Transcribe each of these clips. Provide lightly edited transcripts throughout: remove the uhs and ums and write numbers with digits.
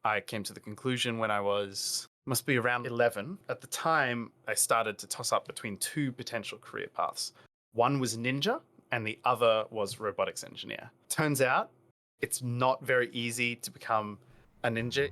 I came to the conclusion when I must be around 11. At the time, I started to toss up between two potential career paths. One was ninja, and the other was robotics engineer. Turns out it's not very easy to become a ninja.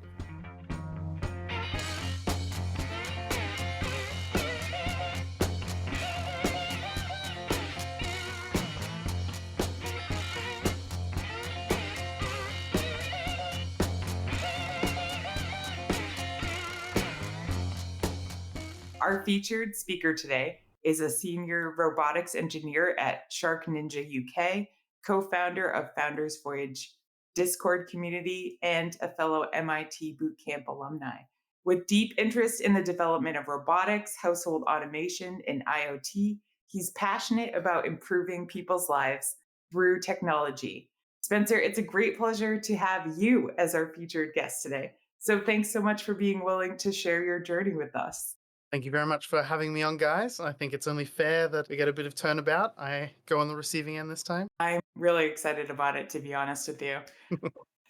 Our featured speaker today is a senior robotics engineer at Shark Ninja UK, co founder of Founders Voyage Discord community, and a fellow MIT bootcamp alumni. With deep interest in the development of robotics, household automation, and IoT, he's passionate about improving people's lives through technology. Spencer, it's a great pleasure to have you as our featured guest today. So thanks so much for being willing to share your journey with us. Thank you very much for having me on, guys. I think it's only fair that we get a bit of turnabout. I go on the receiving end this time. I'm really excited about it, to be honest with you.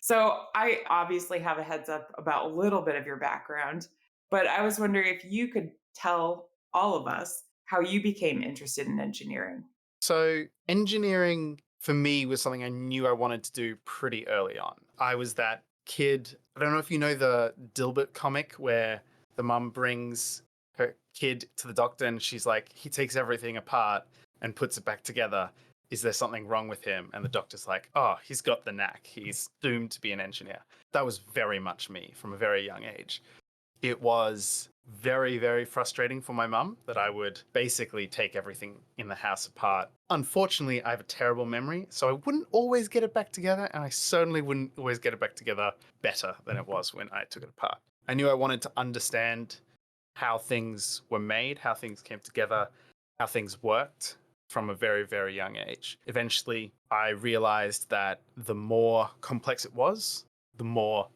So, I obviously have a heads up about a little bit of your background, but I was wondering if you could tell all of us how you became interested in engineering. So, engineering for me was something I knew I wanted to do pretty early on. I was that kid. I don't know if you know the Dilbert comic where the mum brings her kid to the doctor and she's like, he takes everything apart and puts it back together. Is there something wrong with him? And the doctor's like, oh, he's got the knack. He's doomed to be an engineer. That was very much me from a very young age. It was very, very frustrating for my mum that I would basically take everything in the house apart. Unfortunately, I have a terrible memory, so I wouldn't always get it back together, and I certainly wouldn't always get it back together better than it was when I took it apart. I knew I wanted to understand how things were made, how things came together, how things worked from a very, very young age. Eventually, I realized that the more complex it was, the more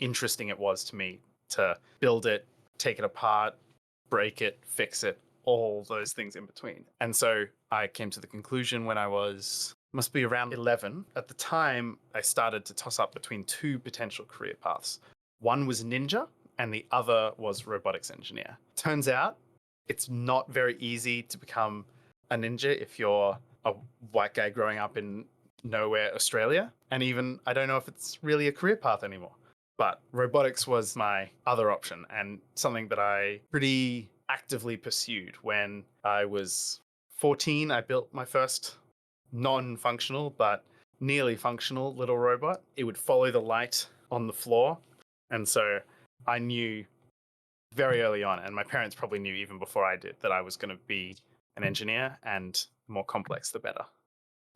interesting it was to me to build it, take it apart, break it, fix it, all those things in between. And so I came to the conclusion when I must be around 11. At the time, I started to toss up between two potential career paths. One was ninja, and the other was robotics engineer. Turns out it's not very easy to become a ninja if you're a white guy growing up in nowhere, Australia. And even, I don't know if it's really a career path anymore. But robotics was my other option and something that I pretty actively pursued. When I was 14, I built my first non functional, but nearly functional little robot. It would follow the light on the floor. And so I knew very early on, and my parents probably knew even before I did, that I was going to be an engineer, and the more complex, the better.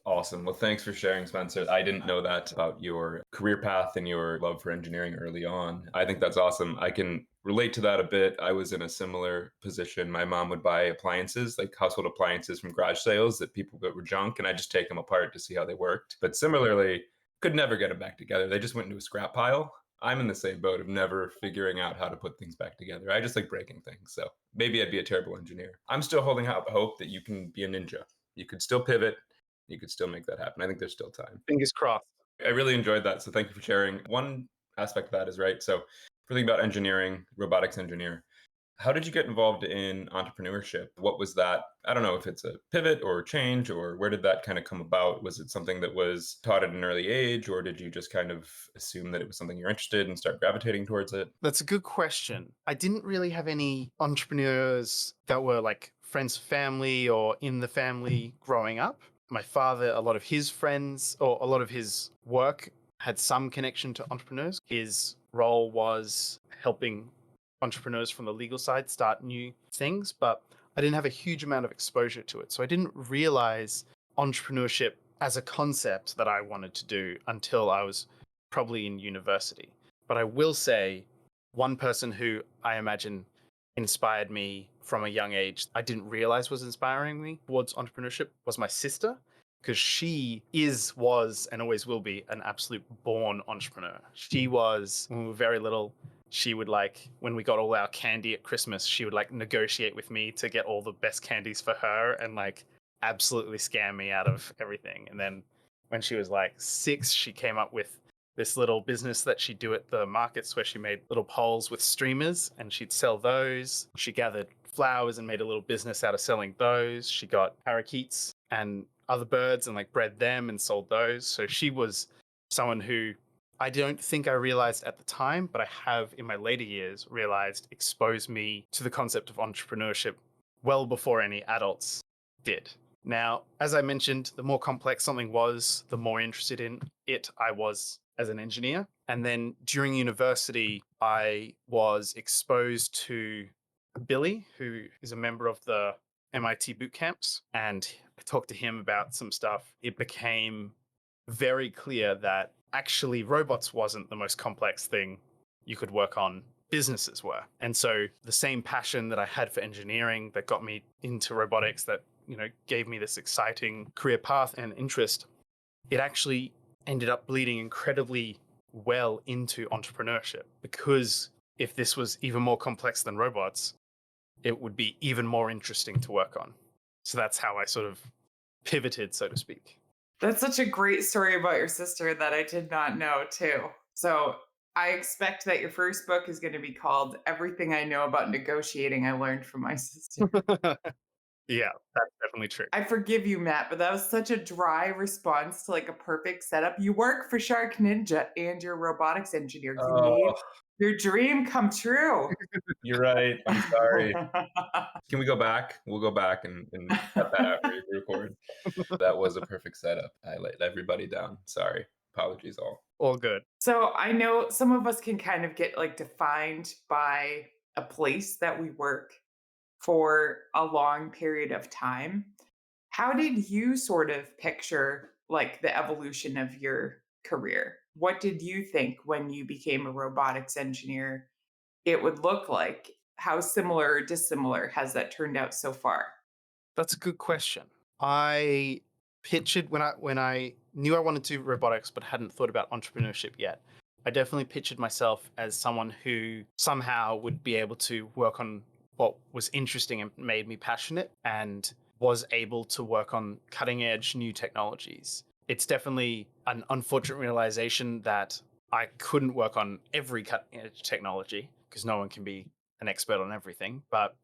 Awesome. Well, thanks for sharing, Spencer. I didn't know that about your career path and your love for engineering early on. I think that's awesome. I can relate to that a bit. I was in a similar position. My mom would buy appliances, like household appliances from garage sales that people that were junk, and I just take them apart to see how they worked. But similarly, could never get them back together. They just went into a scrap pile. I'm in the same boat of never figuring out how to put things back together. I just like breaking things. So maybe I'd be a terrible engineer. I'm still holding out hope that you can be a ninja. You could still pivot, you could still make that happen. I think there's still time. Fingers crossed. I really enjoyed that. So thank you for sharing. One aspect of that is right. So if we're thinking about engineering, robotics engineer, how did you get involved in entrepreneurship? What was that? I don't know if it's a pivot or change, or where did that kind of come about? Was it something that was taught at an early age, or did you just kind of assume that it was something you're interested in and start gravitating towards it? That's a good question. I didn't really have any entrepreneurs that were like friends, family, or in the family growing up. My father, a lot of his friends or a lot of his work had some connection to entrepreneurs. His role was helping entrepreneurs from the legal side start new things, but I didn't have a huge amount of exposure to it. So I didn't realize entrepreneurship as a concept that I wanted to do until I was probably in university. But I will say, one person who I imagine inspired me from a young age, I didn't realize was inspiring me towards entrepreneurship, was my sister, because she was, and always will be an absolute born entrepreneur. She was, when we were very little, she would like, when we got all our candy at Christmas, she would like negotiate with me to get all the best candies for her and like absolutely scam me out of everything. And then when she was like 6, she came up with this little business that she'd do at the markets where she made little poles with streamers and she'd sell those. She gathered flowers and made a little business out of selling those. She got parakeets and other birds and like bred them and sold those. So she was someone who I don't think I realized at the time, but I have in my later years realized exposed me to the concept of entrepreneurship well before any adults did. Now, as I mentioned, the more complex something was, the more interested in it I was as an engineer. And then during university, I was exposed to Billy, who is a member of the MIT boot camps, and I talked to him about some stuff. It became very clear that actually robots wasn't the most complex thing you could work on, businesses were. And so the same passion that I had for engineering that got me into robotics, that gave me this exciting career path and interest, it actually ended up bleeding incredibly well into entrepreneurship, because if this was even more complex than robots, it would be even more interesting to work on. So that's how I sort of pivoted, so to speak. That's such a great story about your sister that I did not know, too. So I expect that your first book is going to be called Everything I Know About Negotiating I Learned from My Sister. Yeah, that's definitely true. I forgive you, Matt, but that was such a dry response to like a perfect setup. You work for Shark Ninja and you're a robotics engineer. You made Oh, your dream come true. you're right. I'm sorry. Can we go back? We'll go back and cut that after we record. That was a perfect setup. I let everybody down. Sorry. Apologies all. All good. So I know some of us can kind of get like defined by a place that we work for a long period of time. How did you sort of picture like the evolution of your career? What did you think when you became a robotics engineer it would look like? How similar or dissimilar has that turned out so far? That's a good question. I pictured when I knew I wanted to do robotics but hadn't thought about entrepreneurship yet. I definitely pictured myself as someone who somehow would be able to work on what was interesting and made me passionate, and was able to work on cutting edge new technologies. It's definitely an unfortunate realization that I couldn't work on every cutting edge technology because no one can be an expert on everything. But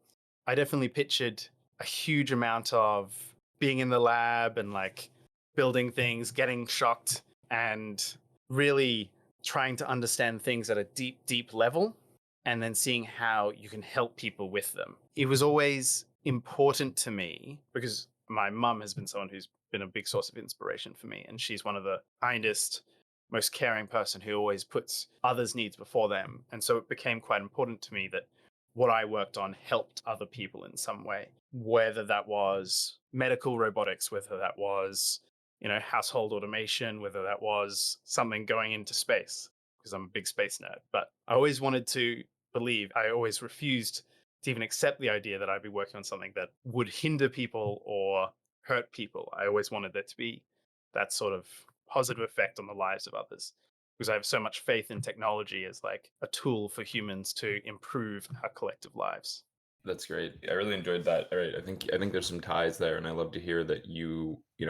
I definitely pictured a huge amount of being in the lab and like building things, getting shocked, and really trying to understand things at a deep, deep level, and then seeing how you can help people with them. It was always important to me because my mum has been someone who's been a big source of inspiration for me. And she's one of the kindest, most caring person who always puts others' needs before them. And so it became quite important to me that what I worked on helped other people in some way, whether that was medical robotics, whether that was, household automation, whether that was something going into space, because I'm a big space nerd. But I always wanted to believe, I always refused to even accept the idea that I'd be working on something that would hinder people or hurt people. I always wanted there to be that sort of positive effect on the lives of others, because I have so much faith in technology as like a tool for humans to improve our collective lives. That's great. I really enjoyed that. All right. I think there's some ties there, and I love to hear that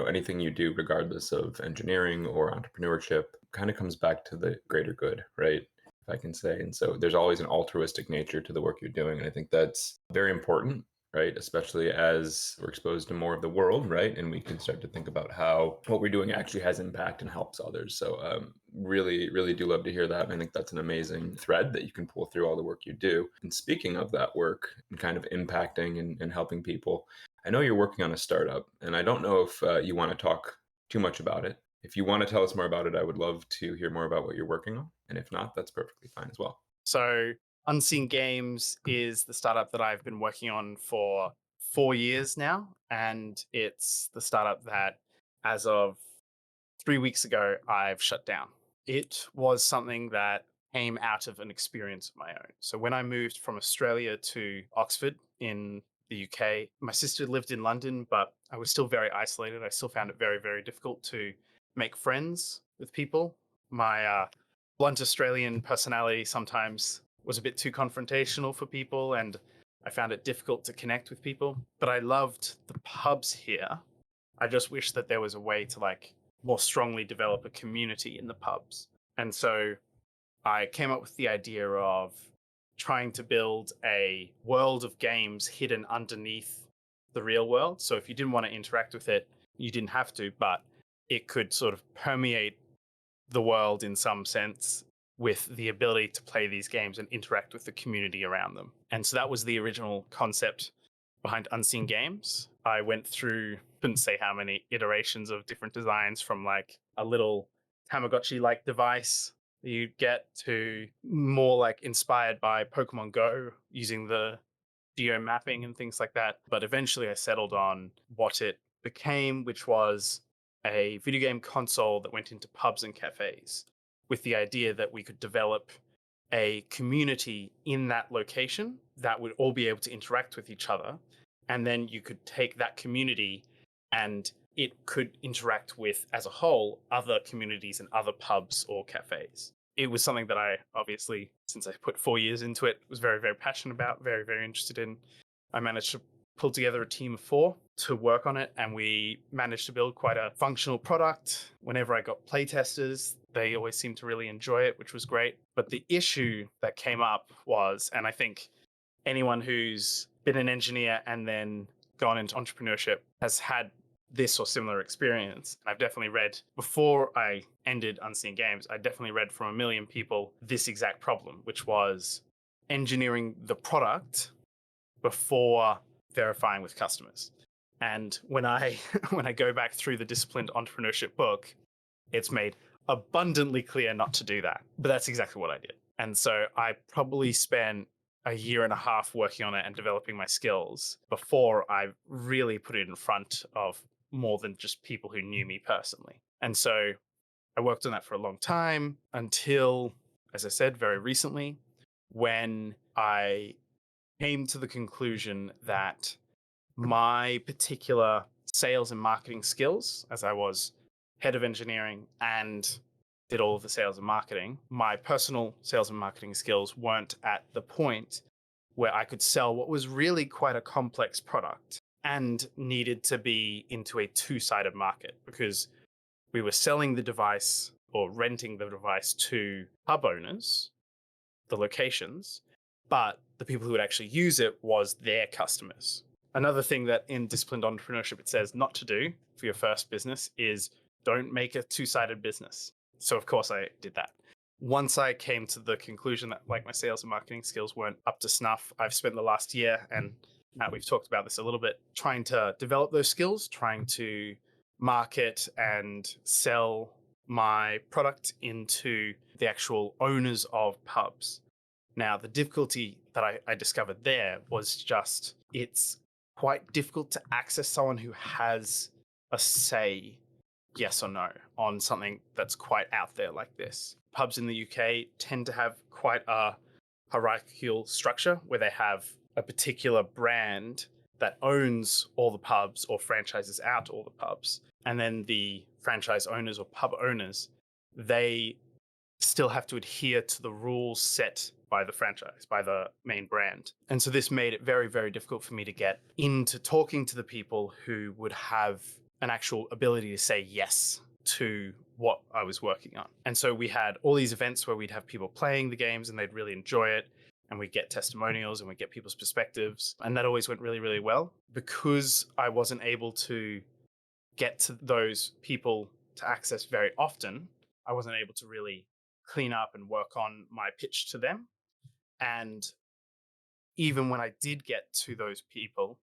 anything you do, regardless of engineering or entrepreneurship, kind of comes back to the greater good, right? If I can say. And so there's always an altruistic nature to the work you're doing. And I think that's very important, right? Especially as we're exposed to more of the world, right? And we can start to think about how what we're doing actually has impact and helps others. So really, really do love to hear that. And I think that's an amazing thread that you can pull through all the work you do. And speaking of that work and kind of impacting and helping people, I know you're working on a startup, and I don't know if you want to talk too much about it. If you want to tell us more about it, I would love to hear more about what you're working on. And if not, that's perfectly fine as well. So Unseen Games is the startup that I've been working on for 4 years now. And it's the startup that, as of 3 weeks ago, I've shut down. It was something that came out of an experience of my own. So when I moved from Australia to Oxford in the UK, my sister lived in London, but I was still very isolated. I still found it very, very difficult to make friends with people. My blunt Australian personality sometimes was a bit too confrontational for people, and I found it difficult to connect with people. But I loved the pubs here. I just wish that there was a way to like more strongly develop a community in the pubs. And so I came up with the idea of trying to build a world of games hidden underneath the real world. So if you didn't want to interact with it, you didn't have to, but it could sort of permeate the world in some sense with the ability to play these games and interact with the community around them. And so that was the original concept behind Unseen Games. I went through, couldn't say how many iterations of different designs, from like a little Tamagotchi like device that you get to more like inspired by Pokemon Go using the geo mapping and things like that. But eventually I settled on what it became, which was a video game console that went into pubs and cafes with the idea that we could develop a community in that location that would all be able to interact with each other. And then you could take that community and it could interact with, as a whole, other communities and other pubs or cafes. It was something that I obviously, since I put 4 years into it, was very, very passionate about, very, very interested in. I managed to pull together a team of 4 to work on it, and we managed to build quite a functional product. Whenever I got playtesters, they always seemed to really enjoy it, which was great. But the issue that came up was, and I think anyone who's been an engineer and then gone into entrepreneurship has had this or similar experience. I've definitely read, before I ended Unseen Games, I definitely read from a million people this exact problem, which was engineering the product before verifying with customers. And when I when I go back through the Disciplined Entrepreneurship book, it's made abundantly clear not to do that. But that's exactly what I did. And so I probably spent a year and a half working on it and developing my skills before I really put it in front of more than just people who knew me personally. And so I worked on that for a long time until, as I said, very recently, when I came to the conclusion that my particular sales and marketing skills, as I was head of engineering and did all of the sales and marketing, my personal sales and marketing skills weren't at the point where I could sell what was really quite a complex product and needed to be into a two-sided market, because we were selling the device or renting the device to pub owners, the locations, but the people who would actually use it was their customers. Another thing that in Disciplined Entrepreneurship it says not to do for your first business is don't make a two-sided business. So of course I did that. Once I came to the conclusion that like my sales and marketing skills weren't up to snuff, I've spent the last year, and Matt, we've talked about this a little bit, trying to develop those skills, trying to market and sell my product into the actual owners of pubs. Now, the difficulty that I discovered there was just it's quite difficult to access someone who has a say, yes or no, on something that's quite out there like this. Pubs in the UK tend to have quite a hierarchical structure where they have a particular brand that owns all the pubs or franchises out all the pubs. And then the franchise owners or pub owners, they still have to adhere to the rules set by the franchise, by the main brand. And so this made it very, very difficult for me to get into talking to the people who would have an actual ability to say yes to what I was working on. And so we had all these events where we'd have people playing the games and they'd really enjoy it. And we'd get testimonials and we'd get people's perspectives. And that always went really, really well. Because I wasn't able to get to those people to access very often, I wasn't able to really clean up and work on my pitch to them. And even when I did get to those people,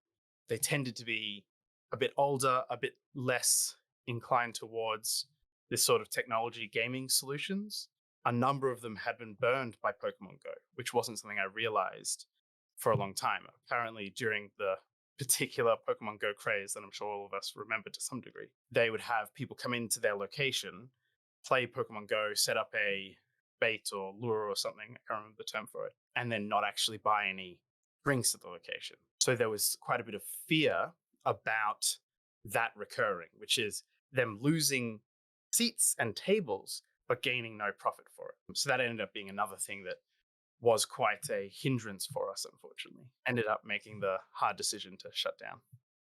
they tended to be a bit older, a bit less inclined towards this sort of technology gaming solutions. A number of them had been burned by Pokemon Go, which wasn't something I realized for a long time. Apparently, during the particular Pokemon Go craze that I'm sure all of us remember to some degree, they would have people come into their location, play Pokemon Go, set up a bait or lure or something, I can't remember the term for it, and then not actually buy any drinks at the location. So there was quite a bit of fear about that recurring, which is them losing seats and tables, but gaining no profit for it. So that ended up being another thing that was quite a hindrance for us, unfortunately. Ended up making the hard decision to shut down.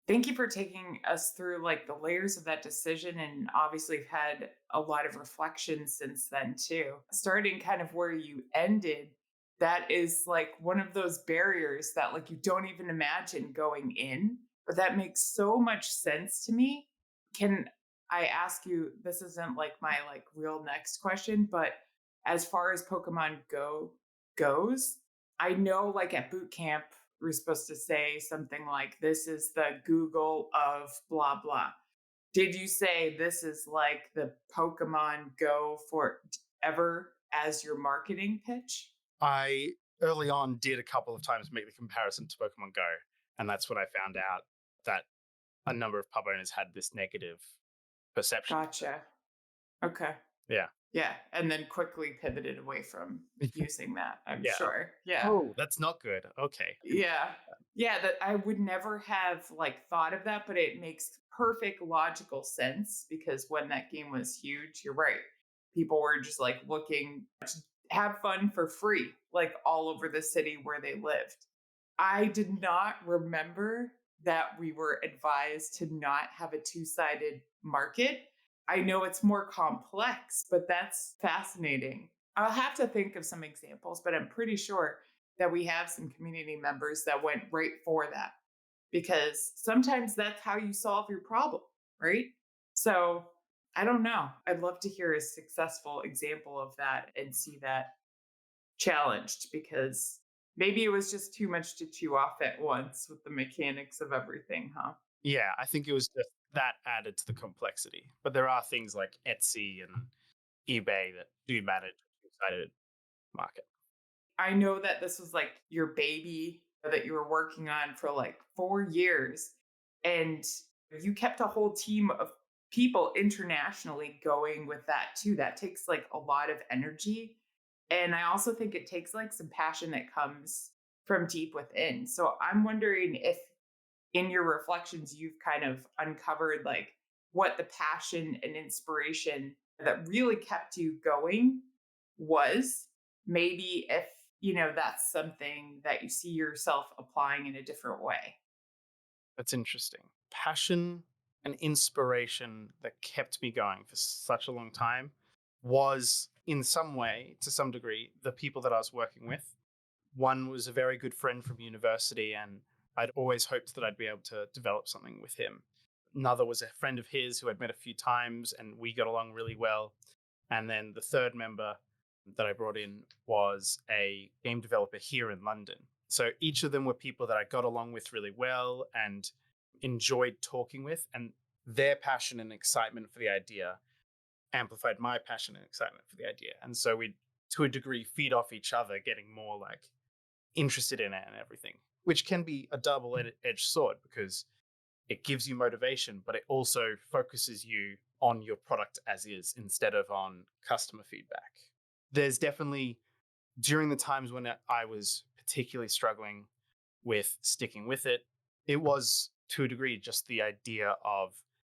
Thank you for taking us through like the layers of that decision. And obviously, I've had a lot of reflection since then, too. Starting kind of where you ended, that is like one of those barriers that like you don't even imagine going in, but that makes so much sense to me. Can I ask you, this isn't like my like real next question, but as far as Pokemon Go goes, I know like at boot camp, we're supposed to say something like, this is the Google of blah, blah. Did you say this is like the Pokemon Go for ever as your marketing pitch? I early on did a couple of times make the comparison to Pokemon Go, and that's when I found out that a number of pub owners had this negative perception of it. Gotcha. Okay. Yeah. Yeah. And then quickly pivoted away from using that, I'm Yeah. sure. Yeah. Oh, that's not good. Okay. Yeah. Yeah, that I would never have like thought of that, but it makes perfect logical sense because when that game was huge, you're right. People were just like looking to have fun for free, like all over the city where they lived. I did not remember that we were advised to not have a two-sided market. I know it's more complex, but that's fascinating. I'll have to think of some examples, but I'm pretty sure that we have some community members that went right for that because sometimes that's how you solve your problem, right? So I don't know. I'd love to hear a successful example of that and see that challenged because maybe it was just too much to chew off at once with the mechanics of everything, huh? Yeah, I think it was just that added to the complexity. But there are things like Etsy and eBay that do manage a two-sided market. I know that this was like your baby that you were working on for like 4 years, and you kept a whole team of people internationally going with that too. That takes like a lot of energy. And I also think it takes like some passion that comes from deep within. So I'm wondering if in your reflections you've kind of uncovered like what the passion and inspiration that really kept you going was. Maybe if that's something that you see yourself applying in a different way. That's interesting. Passion and inspiration that kept me going for such a long time was, in some way, to some degree, the people that I was working with. One was a very good friend from university, and I'd always hoped that I'd be able to develop something with him. Another was a friend of his who I'd met a few times, and we got along really well. And then the third member that I brought in was a game developer here in London. So each of them were people that I got along with really well and enjoyed talking with. And their passion and excitement for the idea amplified my passion and excitement for the idea. And so we, to a degree, feed off each other, getting more like interested in it and everything, which can be a double edged sword because it gives you motivation, but it also focuses you on your product as is instead of on customer feedback. There's definitely, during the times when I was particularly struggling with sticking with it, it was to a degree just the idea of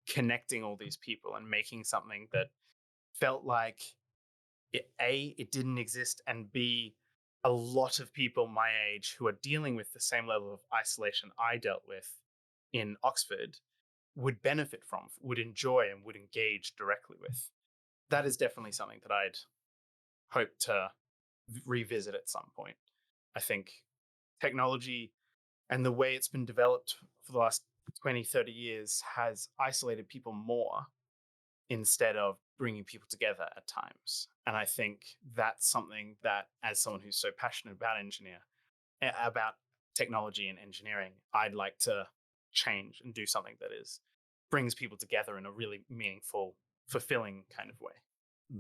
connecting all these people and making something that felt like it didn't exist, and B, a lot of people my age who are dealing with the same level of isolation I dealt with in Oxford would benefit from, would enjoy, and would engage directly with. That is definitely something that I'd hope to revisit at some point. I think technology and the way it's been developed for the last 20, 30 years has isolated people more instead of bringing people together at times. And I think that's something that, as someone who's so passionate about technology and engineering, I'd like to change and do something that is brings people together in a really meaningful, fulfilling kind of way.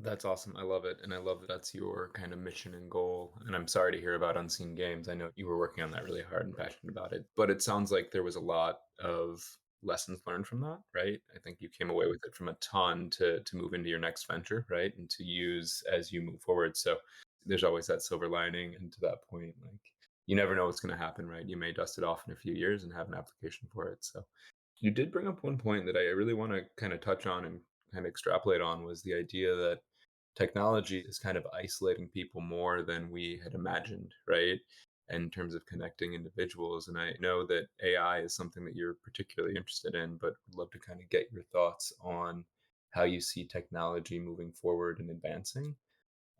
That's awesome. I love it. And I love that that's your kind of mission and goal. And I'm sorry to hear about Unseen Games. I know you were working on that really hard and passionate about it. But it sounds like there was a lot of lessons learned from that, right? I think you came away with it from a ton to move into your next venture, right? And to use as you move forward. So there's always that silver lining. And to that point, like you never know what's going to happen, right? You may dust it off in a few years and have an application for it. So you did bring up one point that I really want to kind of touch on and kind of extrapolate on was the idea that technology is kind of isolating people more than we had imagined, right? in terms of connecting individuals. And I know that AI is something that you're particularly interested in, but would love to kind of get your thoughts on how you see technology moving forward and advancing.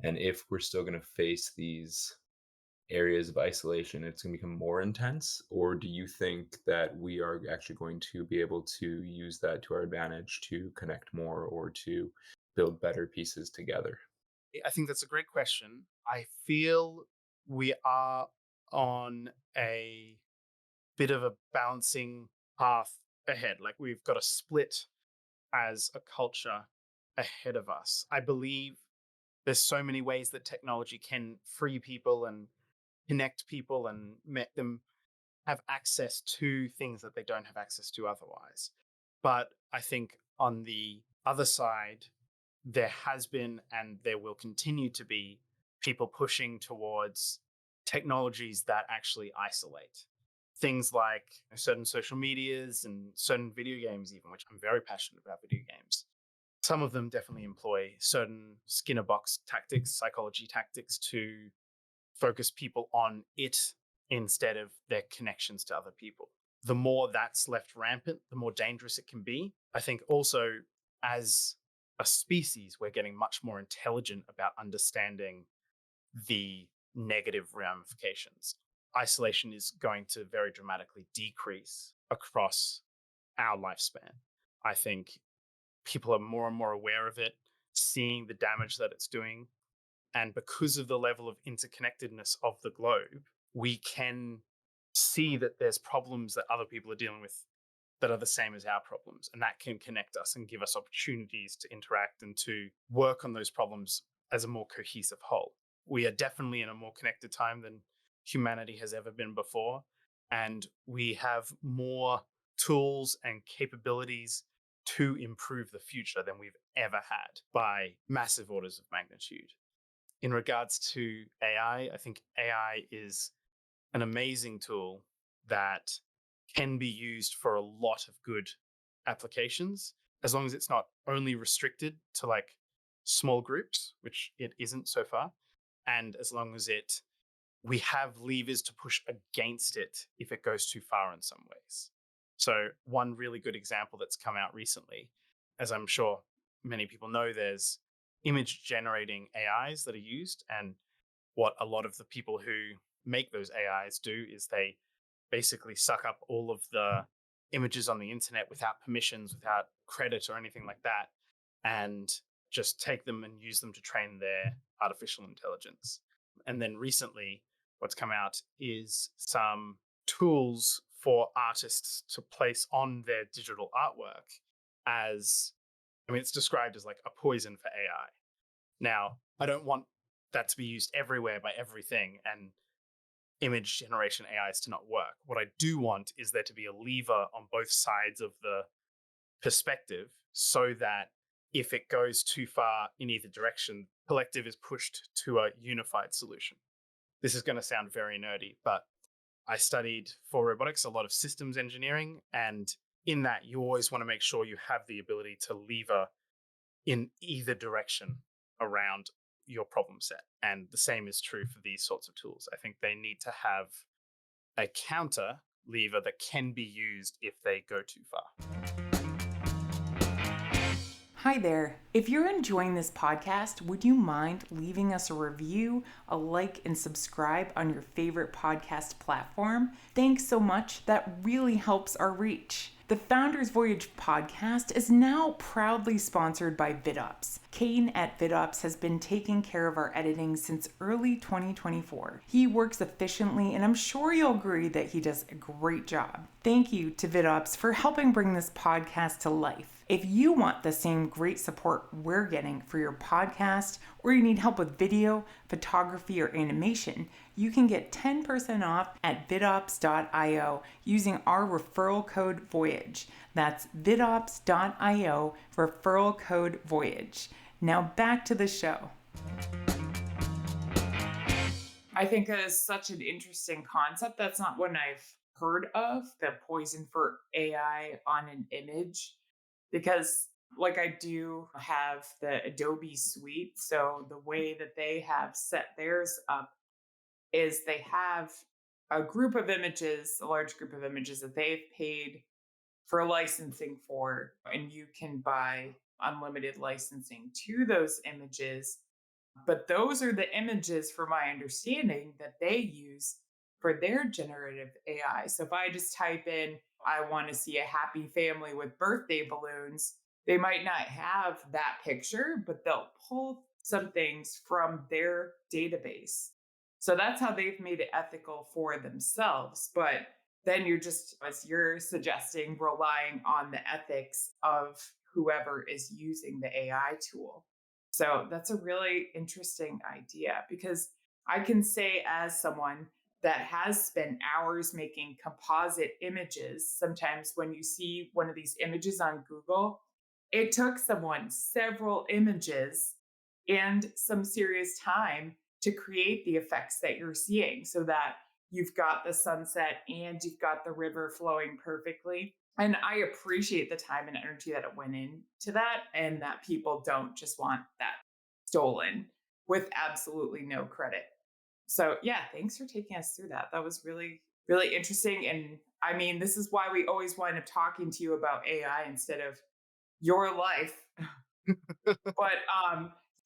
And if we're still going to face these areas of isolation, it's going to become more intense, or do you think that we are actually going to be able to use that to our advantage to connect more or to build better pieces together? I think that's a great question. I feel we are on a bit of a balancing path ahead. Like we've got a split as a culture ahead of us. I believe there's so many ways that technology can free people and connect people and make them have access to things that they don't have access to otherwise. But I think on the other side, there has been and there will continue to be people pushing towards technologies that actually isolate. Things like certain social medias and certain video games, even, which I'm very passionate about video games. Some of them definitely employ certain Skinner box tactics, psychology tactics to focus people on it instead of their connections to other people. The more that's left rampant, the more dangerous it can be. I think also, as a species, we're getting much more intelligent about understanding the negative ramifications. Isolation is going to very dramatically decrease across our lifespan. I think people are more and more aware of it, seeing the damage that it's doing. And because of the level of interconnectedness of the globe, we can see that there's problems that other people are dealing with that are the same as our problems. And that can connect us and give us opportunities to interact and to work on those problems as a more cohesive whole. We are definitely in a more connected time than humanity has ever been before. And we have more tools and capabilities to improve the future than we've ever had by massive orders of magnitude. In regards to I think AI is an amazing tool that can be used for a lot of good applications, as long as it's not only restricted to like small groups, which it isn't so far, and as long as we have levers to push against it if it goes too far in some ways. So one really good example that's come out recently, as I'm sure many people know, there's image generating AIs that are used. And what a lot of the people who make those AIs do is they basically suck up all of the images on the internet without permissions, without credit or anything like that, and just take them and use them to train their artificial intelligence. And then recently, what's come out is some tools for artists to place on their digital artwork as, I mean, it's described as like a poison for AI. Now, I don't want that to be used everywhere by everything and image generation AIs to not work. What I do want is there to be a lever on both sides of the perspective so that if it goes too far in either direction, collective is pushed to a unified solution. This is going to sound very nerdy, but I studied for robotics a lot of systems engineering. And in that, you always want to make sure you have the ability to lever in either direction around your problem set. And the same is true for these sorts of tools. I think they need to have a counter lever that can be used if they go too far. Hi there. If you're enjoying this podcast, would you mind leaving us a review, a like, and subscribe on your favorite podcast platform? Thanks so much. That really helps our reach. The Founders Voyage podcast is now proudly sponsored by VidOps. Kane at VidOps has been taking care of our editing since early 2024. He works efficiently, and I'm sure you'll agree that he does a great job. Thank you to VidOps for helping bring this podcast to life. If you want the same great support we're getting for your podcast, or you need help with video, photography, or animation, you can get 10% off at vidops.io using our referral code VOYAGE. That's vidops.io, referral code VOYAGE. Now back to the show. I think that is such an interesting concept. That's not one I've heard of, the poison for AI on an image, because like I do have the Adobe suite. So the way that they have set theirs up is they have a group of images, a large group of images that they've paid for licensing for, and you can buy unlimited licensing to those images. But those are the images, for my understanding, that they use for their generative AI. So if I just type in, I want to see a happy family with birthday balloons, they might not have that picture, but they'll pull some things from their database. So that's how they've made it ethical for themselves. But then you're just, as you're suggesting, relying on the ethics of whoever is using the AI tool. So that's a really interesting idea because I can say, as someone that has spent hours making composite images, sometimes when you see one of these images on Google, it took someone several images and some serious time to create the effects that you're seeing so that you've got the sunset and you've got the river flowing perfectly. And I appreciate the time and energy that it went into that, and that people don't just want that stolen with absolutely no credit. So, yeah, thanks for taking us through that. That was really, really interesting. And I mean, this is why we always wind up talking to you about AI instead of your life. But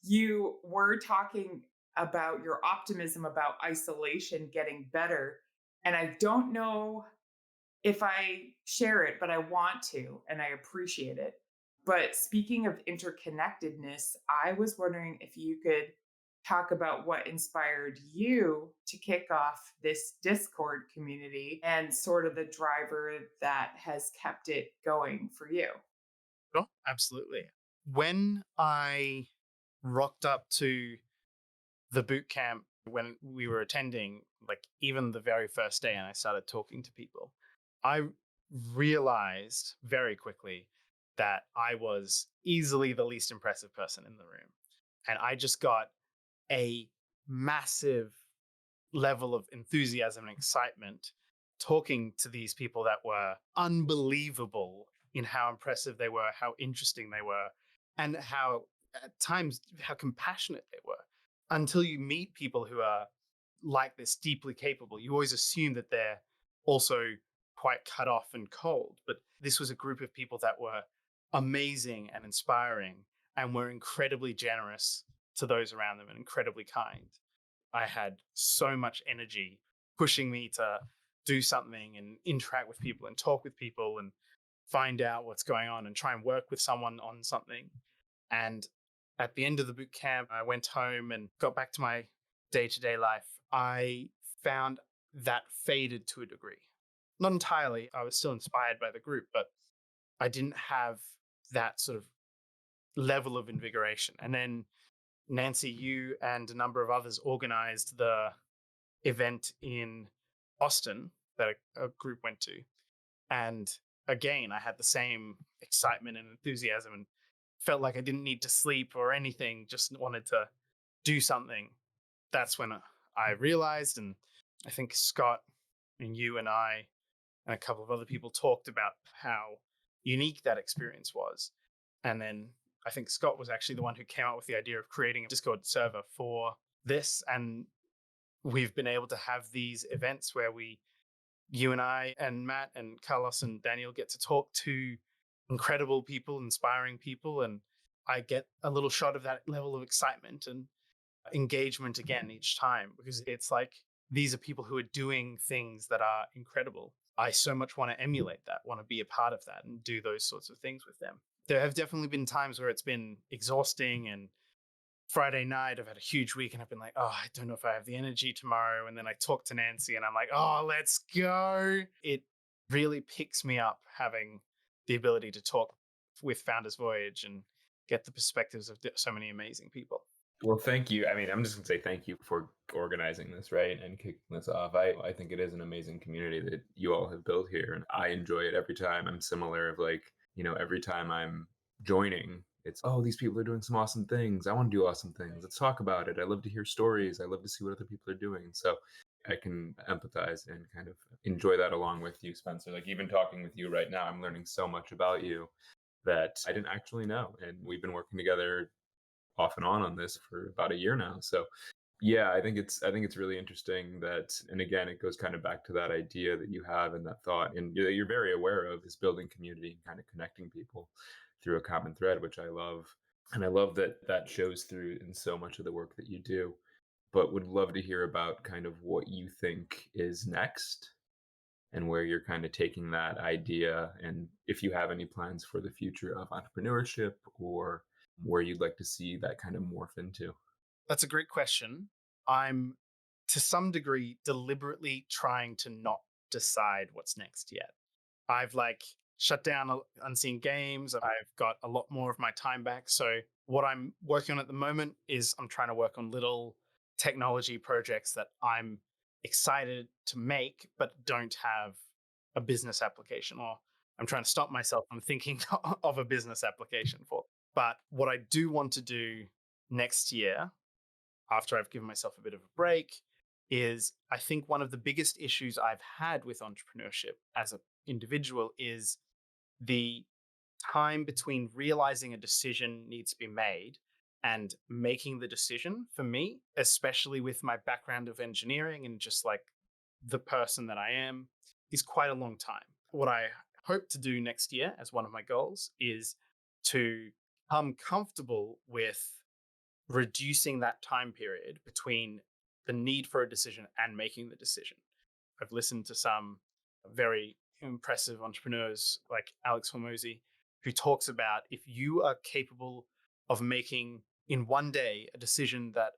you were talking about your optimism about isolation getting better. And I don't know if I share it, but I want to, and I appreciate it. But speaking of interconnectedness, I was wondering if you could talk about what inspired you to kick off this Discord community and sort of the driver that has kept it going for you. Sure, absolutely. When I rocked up to the boot camp when we were attending, like even the very first day, and I started talking to people, I realized very quickly that I was easily the least impressive person in the room. And I just got a massive level of enthusiasm and excitement talking to these people that were unbelievable in how impressive they were, how interesting they were, and how at times how compassionate they were. Until you meet people who are like this, deeply capable, you always assume that they're also quite cut off and cold. But this was a group of people that were amazing and inspiring and were incredibly generous to those around them and incredibly kind. I had so much energy pushing me to do something and interact with people and talk with people and find out what's going on and try and work with someone on something. And at the end of the boot camp, I went home and got back to my day to day life. I found that faded to a degree. Not entirely. I was still inspired by the group, but I didn't have that sort of level of invigoration. And then Nancy, you and a number of others organized the event in Boston that a group went to. And again, I had the same excitement and enthusiasm and felt like I didn't need to sleep or anything, just wanted to do something. That's when I realized, and I think Scott and you and I and a couple of other people talked about how unique that experience was. And then I think Scott was actually the one who came up with the idea of creating a Discord server for this. And we've been able to have these events where you and I and Matt and Carlos and Daniel get to talk to incredible people, inspiring people. And I get a little shot of that level of excitement and engagement again each time because it's like these are people who are doing things that are incredible. I so much want to emulate that, want to be a part of that and do those sorts of things with them. There have definitely been times where it's been exhausting, and Friday night, I've had a huge week and I've been like, oh, I don't know if I have the energy tomorrow. And then I talk to Nancy and I'm like, oh, let's go. It really picks me up having the ability to talk with Founders Voyage and get the perspectives of so many amazing people. Well, thank you. I mean, I'm just going to say thank you for organizing this, right? And kicking this off. I think it is an amazing community that you all have built here. And I enjoy it every time. I'm similar of like, every time I'm joining, it's, oh, these people are doing some awesome things. I want to do awesome things. Let's talk about it. I love to hear stories. I love to see what other people are doing. So I can empathize and kind of enjoy that along with you, Spencer. Like even talking with you right now, I'm learning so much about you that I didn't actually know. And we've been working together off and on this for about a year now. So Yeah, I think it's really interesting that, and again, it goes kind of back to that idea that you have and that thought, and you're very aware of, is building community and kind of connecting people through a common thread, which I love, and I love that that shows through in so much of the work that you do. But would love to hear about kind of what you think is next and where you're kind of taking that idea, and if you have any plans for the future of entrepreneurship or where you'd like to see that kind of morph into. That's a great question. I'm to some degree deliberately trying to not decide what's next yet. I've like shut down unseen games. I've got a lot more of my time back. So what I'm working on at the moment is I'm trying to work on little technology projects that I'm excited to make, but don't have a business application, or I'm trying to stop myself from thinking of a business application for. But what I do want to do next year, after I've given myself a bit of a break, is I think one of the biggest issues I've had with entrepreneurship as an individual is the time between realizing a decision needs to be made and making the decision. For me, especially with my background of engineering and just like the person that I am, is quite a long time. What I hope to do next year as one of my goals is to become comfortable with reducing that time period between the need for a decision and making the decision. I've listened to some very impressive entrepreneurs like Alex Hormozy, who talks about if you are capable of making in one day a decision that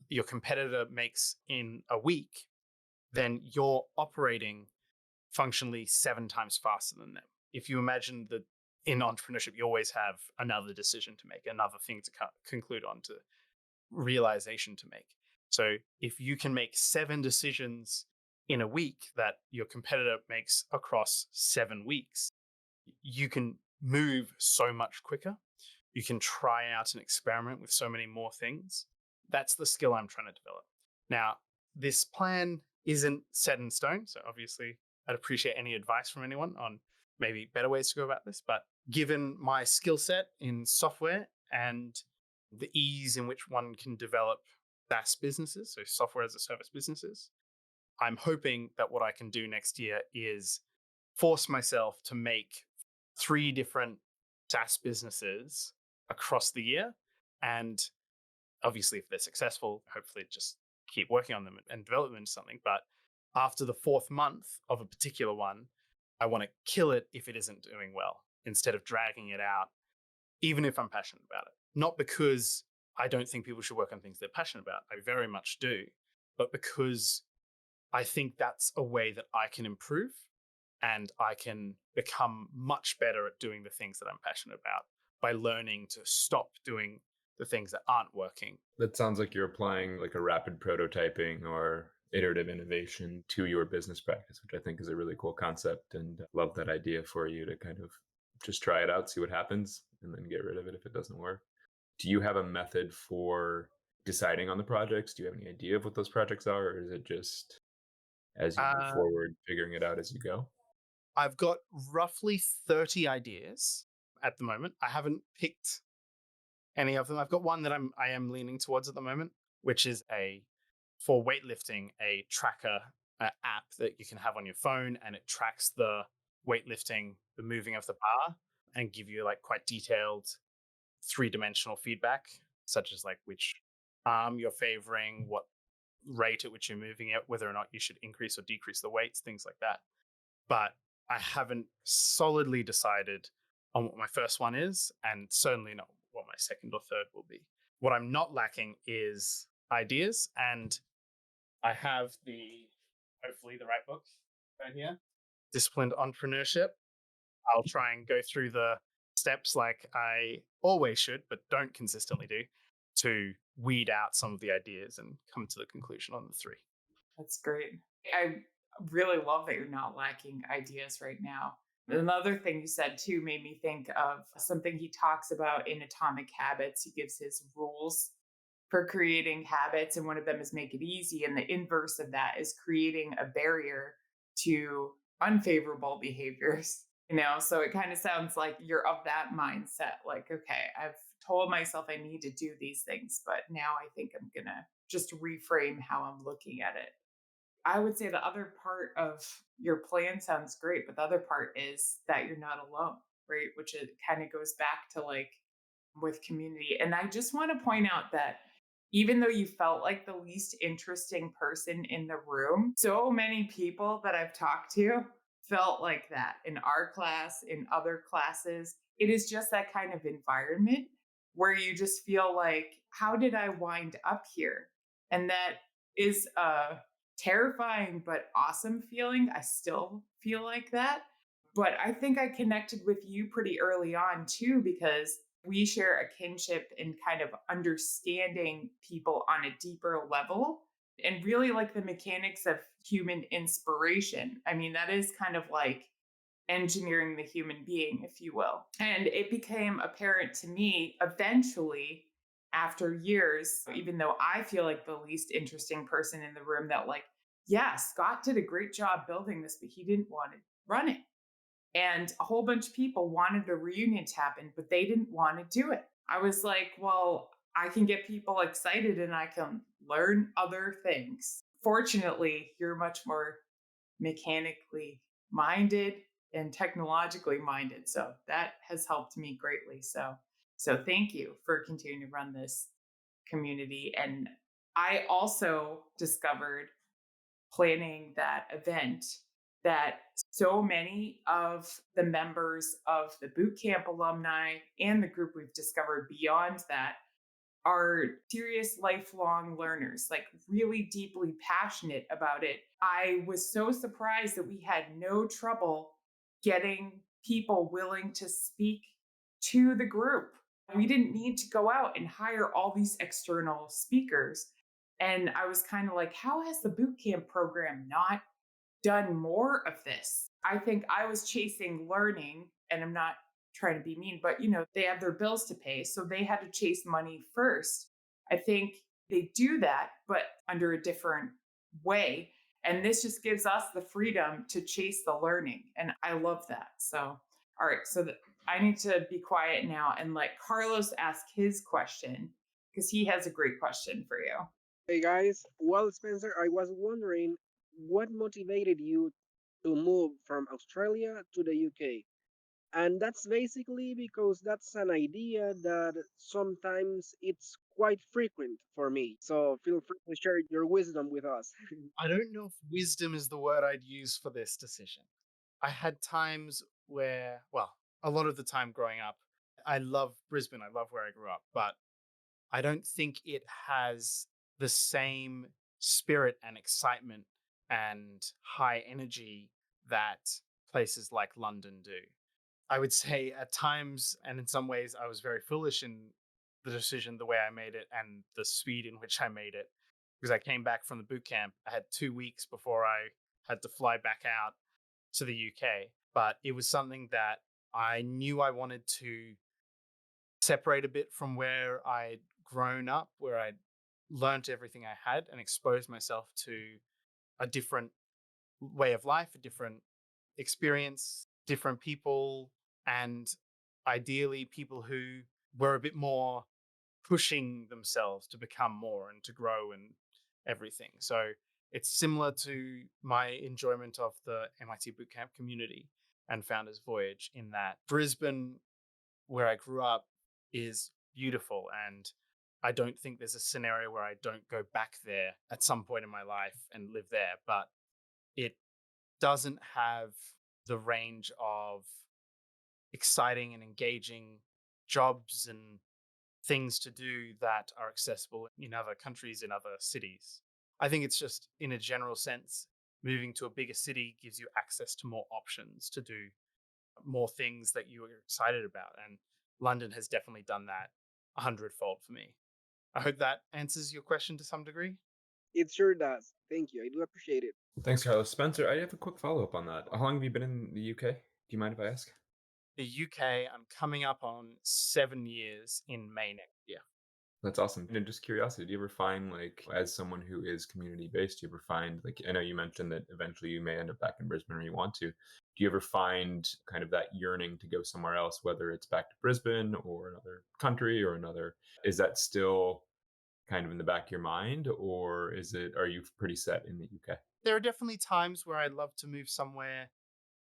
your competitor makes in a week, then you're operating functionally 7 times faster than them. If you imagine that in entrepreneurship, you always have another decision to make, another thing to conclude on, to realization to make. So if you can make 7 decisions in a week that your competitor makes across 7 weeks, you can move so much quicker. You can try out and experiment with so many more things. That's the skill I'm trying to develop. Now, this plan isn't set in stone. So obviously, I'd appreciate any advice from anyone on maybe better ways to go about this. But given my skill set in software and the ease in which one can develop SaaS businesses, so software as a service businesses, I'm hoping that what I can do next year is force myself to make 3 different SaaS businesses across the year. And obviously, if they're successful, hopefully just keep working on them and develop them into something. But after the 4th month of a particular one, I want to kill it if it isn't doing well, instead of dragging it out, even if I'm passionate about it. Not because I don't think people should work on things they're passionate about. I very much do. But because I think that's a way that I can improve and I can become much better at doing the things that I'm passionate about by learning to stop doing the things that aren't working. That sounds like you're applying like a rapid prototyping or iterative innovation to your business practice, which I think is a really cool concept, and love that idea for you to kind of just try it out, see what happens, and then get rid of it if it doesn't work. Do you have a method for deciding on the projects? Do you have any idea of what those projects are, or is it just as you move Uh, forward, figuring it out as you go? I've got roughly 30 ideas at the moment. I haven't picked any of them. I've got one that I am leaning towards at the moment, which is a for weightlifting, a tracker app that you can have on your phone, and it tracks the weightlifting, the moving of the bar, and give you like quite detailed 3-dimensional feedback, such as like which arm you're favoring, what rate at which you're moving it, whether or not you should increase or decrease the weights, things like that. But I haven't solidly decided on what my first one is, and certainly not what my second or third will be. What I'm not lacking is ideas, and I have hopefully the right book right here, Disciplined Entrepreneurship. I'll try and go through the steps like I always should, but don't consistently do, to weed out some of the ideas and come to the conclusion on the 3. That's great. I really love that you're not lacking ideas right now. Another thing you said too made me think of something he talks about in Atomic Habits. He gives his rules for creating habits, and one of them is make it easy. And the inverse of that is creating a barrier to unfavorable behaviors. So it kind of sounds like you're of that mindset. Like, okay, I've told myself I need to do these things, but now I think I'm going to just reframe how I'm looking at it. I would say the other part of your plan sounds great, but the other part is that you're not alone, right? Which it kind of goes back to like with community. And I just want to point out that even though you felt like the least interesting person in the room, so many people that I've talked to felt like that in our class, in other classes. It is just that kind of environment where you just feel like, how did I wind up here? And that is a terrifying but awesome feeling. I still feel like that. But I think I connected with you pretty early on too, because we share a kinship in kind of understanding people on a deeper level and really like the mechanics of human inspiration. I mean, that is kind of like engineering the human being, if you will. And it became apparent to me eventually after years, even though I feel like the least interesting person in the room, that like, yeah, Scott did a great job building this, but he didn't want to run it. And a whole bunch of people wanted a reunion to happen, but they didn't want to do it. I was like, well, I can get people excited and I can learn other things. Fortunately, you're much more mechanically minded and technologically minded. So that has helped me greatly. So thank you for continuing to run this community. And I also discovered planning that event that so many of the members of the boot camp alumni and the group we've discovered beyond that are serious lifelong learners, like really deeply passionate about it. I was so surprised that we had no trouble getting people willing to speak to the group. We didn't need to go out and hire all these external speakers. And I was kind of like, how has the boot camp program not done more of this? I think I was chasing learning, and I'm not trying to be mean, but they have their bills to pay, so they had to chase money first. I think they do that, but under a different way. And this just gives us the freedom to chase the learning. And I love that. So, all right. So I need to be quiet now and let Carlos ask his question because he has a great question for you. Hey guys, well, Spencer, I was wondering what motivated you to move from Australia to the UK? And that's basically because that's an idea that sometimes it's quite frequent for me. So feel free to share your wisdom with us. I don't know if wisdom is the word I'd use for this decision. I had times where, well, a lot of the time growing up, I love Brisbane. I love where I grew up, but I don't think it has the same spirit and excitement and high energy that places like London do. I would say at times, and in some ways, I was very foolish in the decision, the way I made it, and the speed in which I made it. Because I came back from the boot camp, I had 2 weeks before I had to fly back out to the UK. But it was something that I knew I wanted to separate a bit from where I'd grown up, where I'd learned everything I had and exposed myself to a different way of life, a different experience, different people, and ideally people who were a bit more pushing themselves to become more and to grow and everything. So it's similar to my enjoyment of the MIT Bootcamp community and Founders Voyage in that Brisbane, where I grew up, is beautiful. And I don't think there's a scenario where I don't go back there at some point in my life and live there. But it doesn't have the range of exciting and engaging jobs and things to do that are accessible in other countries, in other cities. I think it's just, in a general sense, moving to a bigger city gives you access to more options to do more things that you are excited about. And London has definitely done that 100-fold for me. I hope that answers your question to some degree. It sure does. Thank you. I do appreciate it. Thanks, Carlos. Spencer, I have a quick follow up on that. How long have you been in the UK? Do you mind if I ask? The UK, I'm coming up on 7 years in May next year. That's awesome. And just curiosity, do you ever find like as someone who is community based, do you ever find like I know you mentioned that eventually you may end up back in Brisbane or you want to. Do you ever find kind of that yearning to go somewhere else, whether it's back to Brisbane or another country or another? Is that still kind of in the back of your mind, or are you pretty set in the UK? There are definitely times where I'd love to move somewhere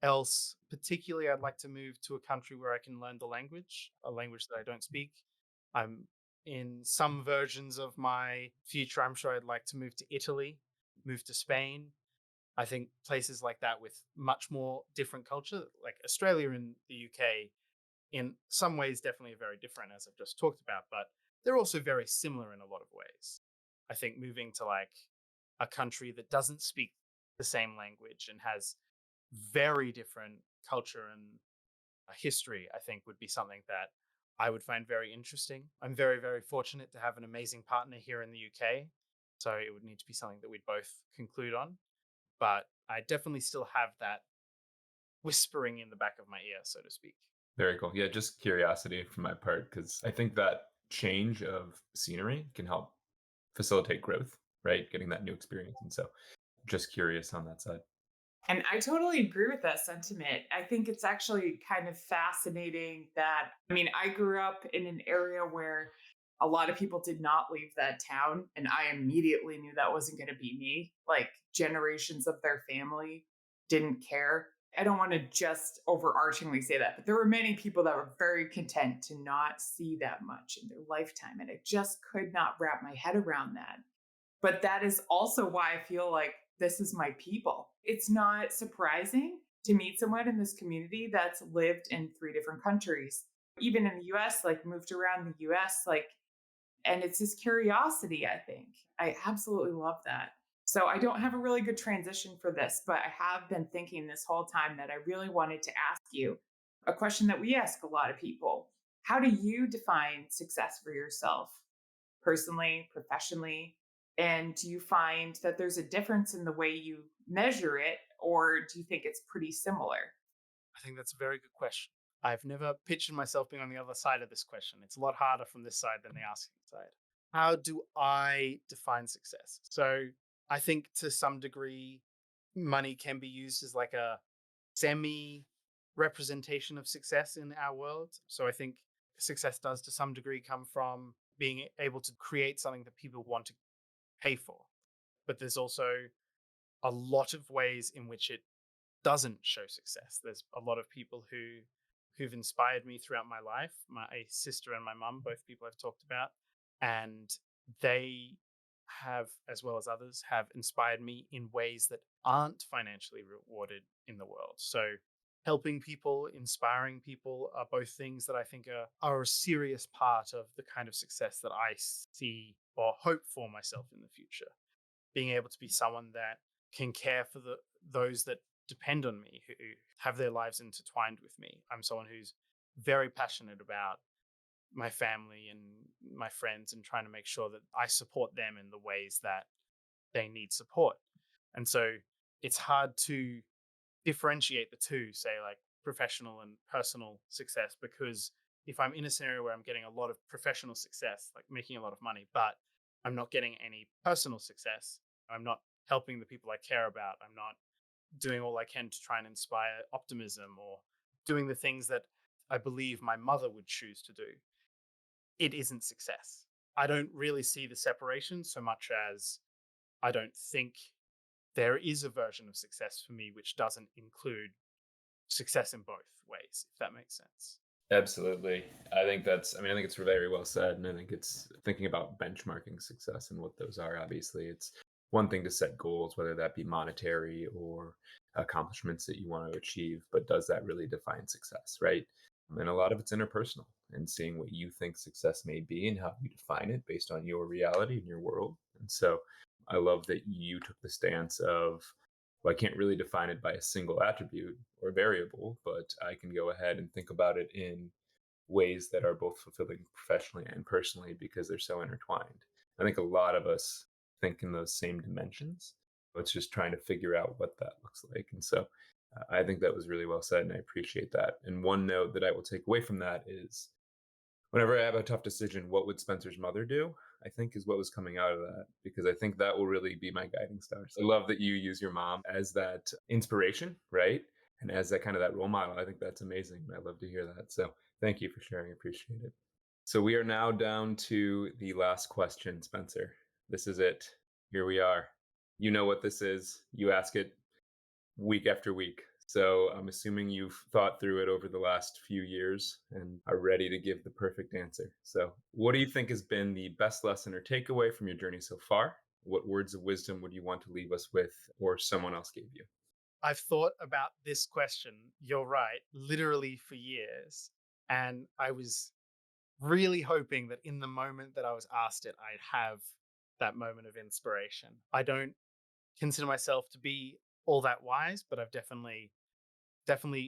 else. Particularly, I'd like to move to a country where I can learn the language, a language that I don't speak. I'm in some versions of my future, I'm sure I'd like to move to Italy, move to Spain. I think places like that with much more different culture, like Australia and the UK, in some ways definitely very different, as I've just talked about, but they're also very similar in a lot of ways. I think moving to like a country that doesn't speak the same language and has very different culture and history, I think would be something that I would find very interesting. I'm very, very fortunate to have an amazing partner here in the UK. So it would need to be something that we'd both conclude on. But I definitely still have that whispering in the back of my ear, so to speak. Very cool. Yeah, just curiosity from my part, because I think that change of scenery can help facilitate growth, right? Getting that new experience. And so just curious on that side. And I totally agree with that sentiment. I think it's actually kind of fascinating that, I mean, I grew up in an area where a lot of people did not leave that town. And I immediately knew that wasn't going to be me. Like generations of their family didn't care. I don't want to just overarchingly say that, but there were many people that were very content to not see that much in their lifetime. And I just could not wrap my head around that. But that is also why I feel like this is my people. It's not surprising to meet someone in this community that's lived in 3 different countries. Even in the US, like moved around the US, like, and it's this curiosity, I think. I absolutely love that. So I don't have a really good transition for this, but I have been thinking this whole time that I really wanted to ask you a question that we ask a lot of people. How do you define success for yourself, personally, professionally? And do you find that there's a difference in the way you measure it, or do you think it's pretty similar? I think that's a very good question. I've never pictured myself being on the other side of this question. It's a lot harder from this side than the asking side. How do I define success? So I think to some degree, money can be used as like a semi representation of success in our world. So I think success does to some degree come from being able to create something that people want to pay for. But there's also a lot of ways in which it doesn't show success. There's a lot of people who've inspired me throughout my life. My sister and my mum, both people I've talked about, and they have, as well as others, have inspired me in ways that aren't financially rewarded in the world. So helping people, inspiring people are both things that I think are a serious part of the kind of success that I see or hope for myself in the future. Being able to be someone that can care for those that depend on me, who have their lives intertwined with me. I'm someone who's very passionate about my family and my friends and trying to make sure that I support them in the ways that they need support. And so it's hard to differentiate the two, say like professional and personal success, because if I'm in a scenario where I'm getting a lot of professional success, like making a lot of money, but I'm not getting any personal success, I'm not helping the people I care about, I'm not doing all I can to try and inspire optimism or doing the things that I believe my mother would choose to do, it isn't success. I don't really see the separation so much as I don't think there is a version of success for me which doesn't include success in both ways, if that makes sense. Absolutely. I think it's very well said. And I think it's thinking about benchmarking success and what those are. Obviously, it's one thing to set goals, whether that be monetary or accomplishments that you want to achieve, but does that really define success, right? And a lot of it's interpersonal and seeing what you think success may be and how you define it based on your reality and your world. And so I love that you took the stance of, well, I can't really define it by a single attribute or variable, but I can go ahead and think about it in ways that are both fulfilling professionally and personally because they're so intertwined. I think a lot of us think in those same dimensions. It's just trying to figure out what that looks like. And so I think that was really well said, and I appreciate that. And one note that I will take away from that is Whenever I have a tough decision, what would Spencer's mother do? I think is what was coming out of that, because I think that will really be my guiding star. So I love that you use your mom as that inspiration, right? And as that kind of that role model. I think that's amazing. I love to hear that. So thank you for sharing. Appreciate it. So we are now down to the last question, Spencer. This is it. Here we are. You know what this is. You ask it week after week. So I'm assuming you've thought through it over the last few years and are ready to give the perfect answer. So, what do you think has been the best lesson or takeaway from your journey so far? What words of wisdom would you want to leave us with, or someone else gave you? I've thought about this question, you're right, literally for years. And I was really hoping that in the moment that I was asked it, I'd have that moment of inspiration. I don't consider myself to be all that wise, but I've definitely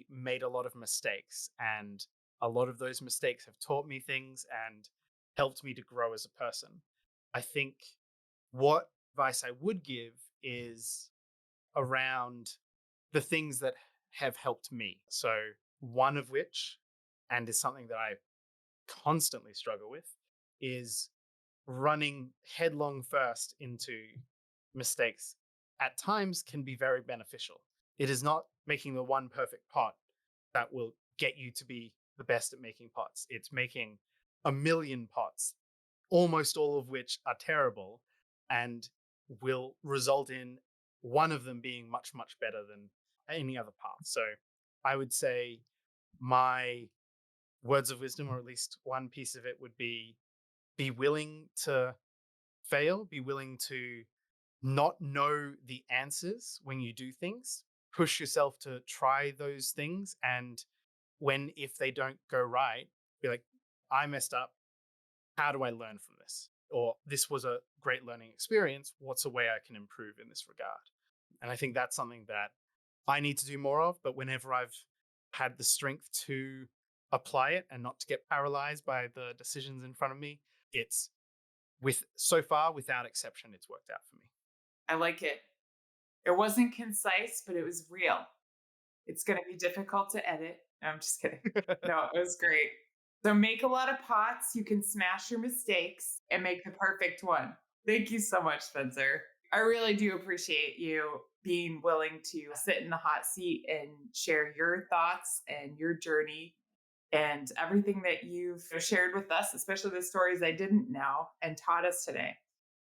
made a lot of mistakes, and a lot of those mistakes have taught me things and helped me to grow as a person. I think what advice I would give is around the things that have helped me. So, one of which, and is something that I constantly struggle with, is running headlong first into mistakes at times can be very beneficial. It is not making the one perfect pot that will get you to be the best at making pots. It's making a million pots, almost all of which are terrible and will result in one of them being much, much better than any other path. So I would say my words of wisdom, or at least one piece of it, would be willing to fail, be willing to not know the answers when you do things, push yourself to try those things. And if they don't go right, be like, I messed up. How do I learn from this? Or this was a great learning experience. What's a way I can improve in this regard? And I think that's something that I need to do more of. But whenever I've had the strength to apply it and not to get paralyzed by the decisions in front of me, it's so far, without exception, it's worked out for me. I like it. It wasn't concise, but it was real. It's going to be difficult to edit. No, I'm just kidding. No, it was great. So make a lot of pots. You can smash your mistakes and make the perfect one. Thank you so much, Spencer. I really do appreciate you being willing to sit in the hot seat and share your thoughts and your journey and everything that you've shared with us, especially the stories I didn't know and taught us today.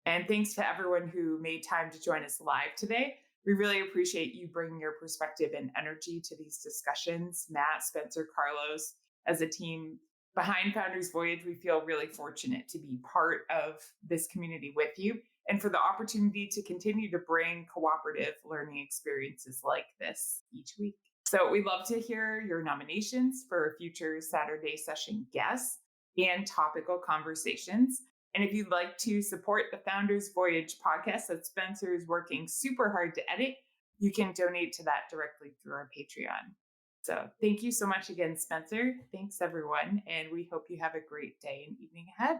And thanks to everyone who made time to join us live today. We really appreciate you bringing your perspective and energy to these discussions. Matt, Spencer, Carlos, as a team behind Founders Voyage, we feel really fortunate to be part of this community with you and for the opportunity to continue to bring cooperative learning experiences like this each week. So we'd love to hear your nominations for future Saturday session guests and topical conversations. And if you'd like to support the Founders Voyage podcast that Spencer is working super hard to edit, you can donate to that directly through our Patreon. So thank you so much again, Spencer. Thanks, everyone. And we hope you have a great day and evening ahead.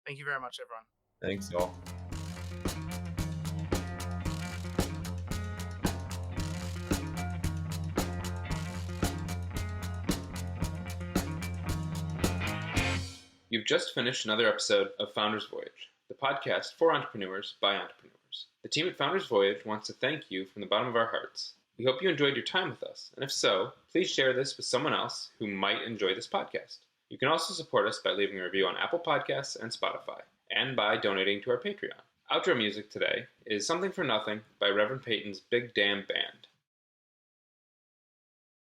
Thank you very much, everyone. Thanks, all. You've just finished another episode of Founders Voyage, the podcast for entrepreneurs by entrepreneurs. The team at Founders Voyage wants to thank you from the bottom of our hearts. We hope you enjoyed your time with us, and if so, please share this with someone else who might enjoy this podcast. You can also support us by leaving a review on Apple Podcasts and Spotify, and by donating to our Patreon. Outro music today is Something for Nothing by Reverend Peyton's Big Damn Band.